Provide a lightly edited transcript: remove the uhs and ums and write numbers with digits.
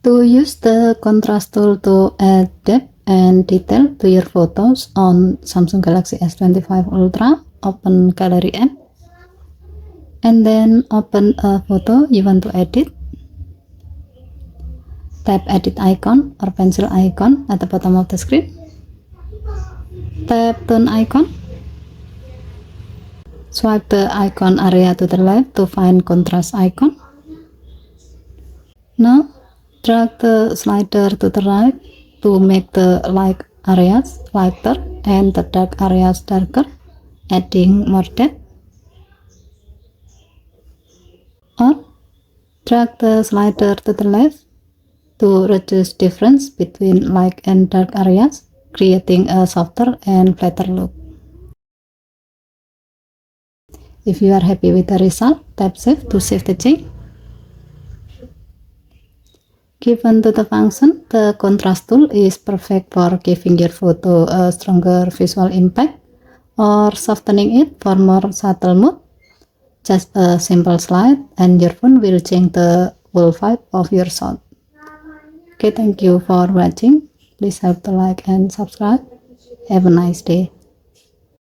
To use the contrast tool to add depth and detail to your photos on Samsung Galaxy S25 Ultra, open Gallery app and then open a photo you want to edit. Tap edit icon or pencil icon at the bottom of the screen. Tap tone icon. Swipe the icon area to the left to find contrast icon. Now drag the slider to the right to make the light areas lighter and the dark areas darker, adding more depth. Or drag the slider to the left to reduce difference between light and dark areas, creating a softer and flatter look. If you are happy with the result, tap save to save the change. Given to the function, the contrast tool is perfect for giving your photo a stronger visual impact or softening it for more subtle mood. Just a simple slide and your phone will change the whole vibe of your shot. Okay, thank you for watching. Please help to like and subscribe. Have a nice day.